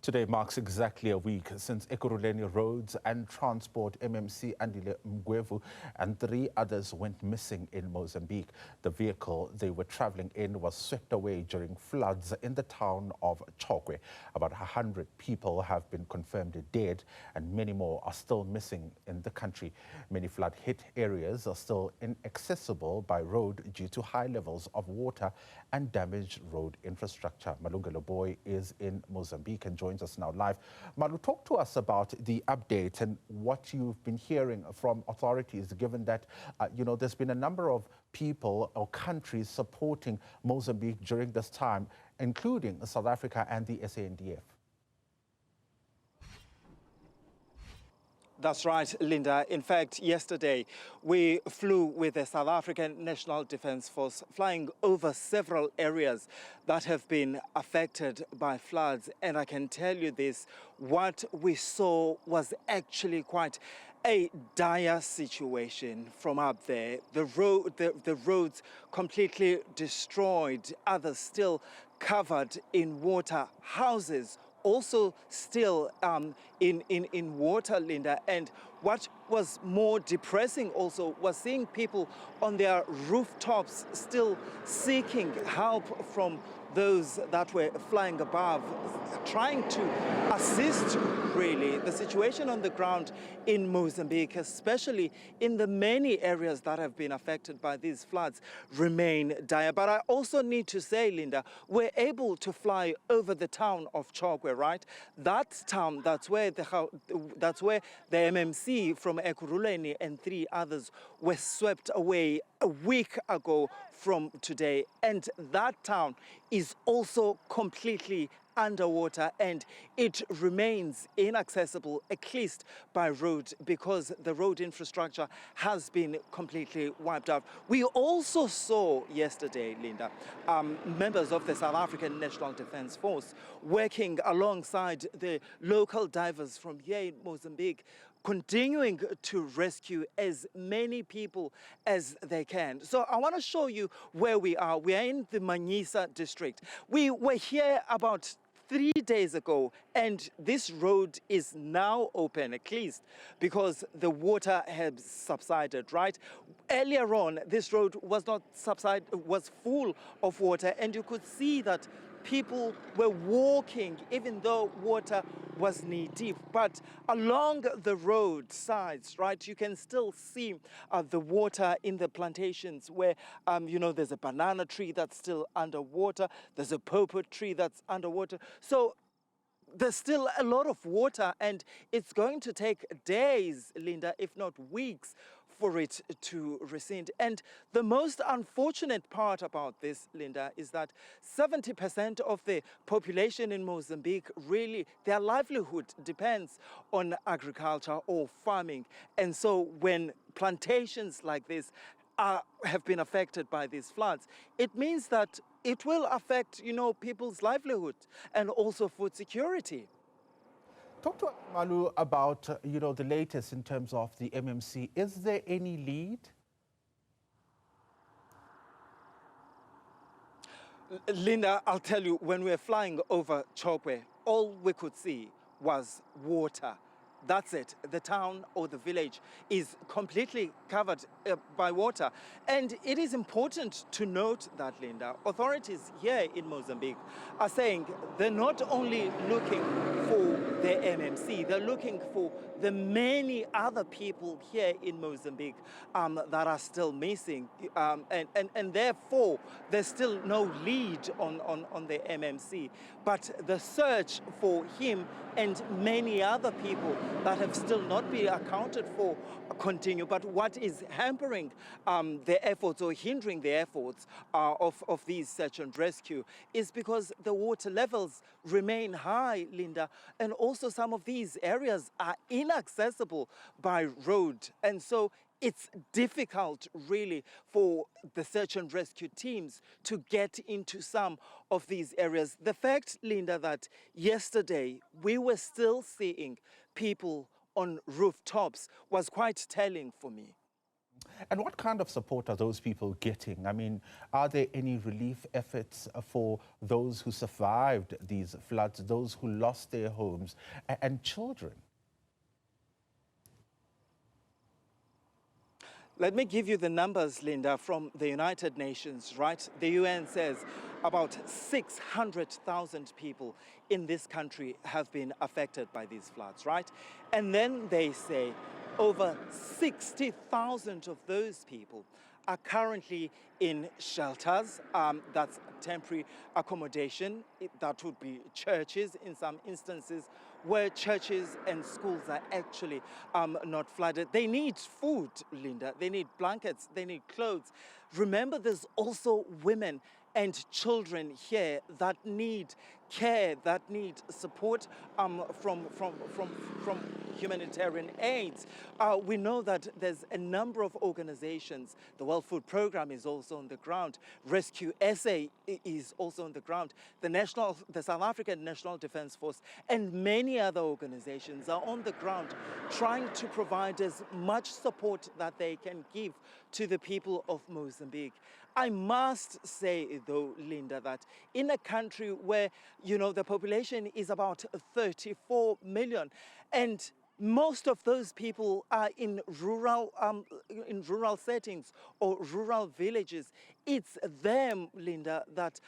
Today marks exactly a week since Ekurhuleni Roads and Transport MMC Andile, Mngwevu and 3 others went missing in Mozambique. The vehicle they were traveling in was swept away during floods in the town of Chokwe. About 100 people have been confirmed dead and many more are still missing in the country. Many flood-hit areas are still inaccessible by road due to high levels of water and damaged road infrastructure. Malungelo Booi is in Mozambique and joins us now live. Malu, talk to us about the update and what you've been hearing from authorities, given that, there's been a number of people or countries supporting Mozambique during this time, including South Africa and the SANDF. That's right, Linda. In fact, yesterday we flew with the South African National Defence Force, flying over several areas that have been affected by floods. And I can tell you this, what we saw was actually quite a dire situation from up there. The roads completely destroyed, others still covered in water, houses also still in water, Linda. And what was more depressing also was seeing people on their rooftops still seeking help from those that were flying above, trying to assist, really. The situation on the ground in Mozambique, especially in the many areas that have been affected by these floods, remain dire. But I also need to say, Linda, we're able to fly over the town of Chokwe, right? That town, that's where the MMC from Ekurhuleni and 3 others were swept away a week ago from today. And that town is also completely underwater and it remains inaccessible, at least by road, because the road infrastructure has been completely wiped out. We also saw yesterday, Linda, members of the South African National Defence Force working alongside the local divers from here in Mozambique, continuing to rescue as many people as they can. So I want to show you where we are. We are in the Manyisa district. We were here about 3 days ago, and this road is now open, at least, because the water has subsided, right? Earlier on, this road was not subsided, was full of water, and you could see that people were walking, even though water was knee-deep. But along the road sides, right, you can still see the water in the plantations where, there's a banana tree that's still underwater, there's a pawpaw tree that's underwater. So there's still a lot of water, and it's going to take days, Linda, if not weeks, for it to recede. And the most unfortunate part about this, Linda, is that 70% of the population in Mozambique, really, their livelihood depends on agriculture or farming. And so when plantations like this have been affected by these floods, it means that it will affect, people's livelihood and also food security. Talk to us, Malu, about, the latest in terms of the MMC. Is there any lead? Linda, I'll tell you, when we were flying over Chokwe, all we could see was water. That's it. The town or the village is completely covered by water. And it is important to note that, Linda, authorities here in Mozambique are saying they're not only looking for the MMC, they're looking for the many other people here in Mozambique that are still missing. And therefore, there's still no lead on the MMC. But the search for him and many other people that have still not been accounted for continue. But what is hampering the efforts or hindering the efforts of these search and rescue is because the water levels remain high, Linda, and also some of these areas are inaccessible by road. And so it's difficult, really, for the search and rescue teams to get into some of these areas. The fact, Linda, that yesterday we were still seeing people on rooftops was quite telling for me. And what kind of support are those people getting? I mean, are there any relief efforts for those who survived these floods, those who lost their homes, and children? Let me give you the numbers, Linda, from the United Nations, right? The UN says about 600,000 people in this country have been affected by these floods, right? And then they say over 60,000 of those people are currently in shelters. That's temporary accommodation. That would be churches in some instances, where churches and schools are actually not flooded. They need food, Linda. They need blankets. They need clothes. Remember, there's also women and children here that need care, that need support from humanitarian aids. We know that there's a number of organizations. The World Food Programme is also on the ground. Rescue SA is also on the ground. The South African National Defence Force and many other organizations are on the ground trying to provide as much support that they can give to the people of Mozambique. I must say, though, Linda, that in a country where, the population is about 34 million, and most of those people are in rural settings or rural villages, it's them, Linda, that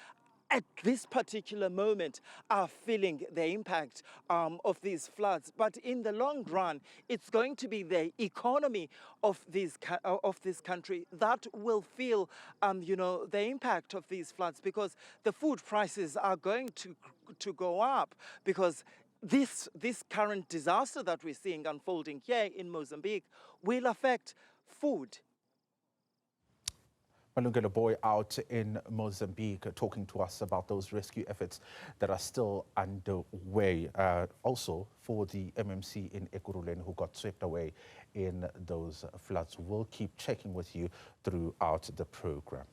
at this particular moment are feeling the impact of these floods. But in the long run, it's going to be the economy of this country that will feel the impact of these floods, because the food prices are going to go up, because this current disaster that we're seeing unfolding here in Mozambique will affect food. Malungelo Booi out in Mozambique talking to us about those rescue efforts that are still underway. Also for the MMC in Ekurhuleni who got swept away in those floods. We'll keep checking with you throughout the program.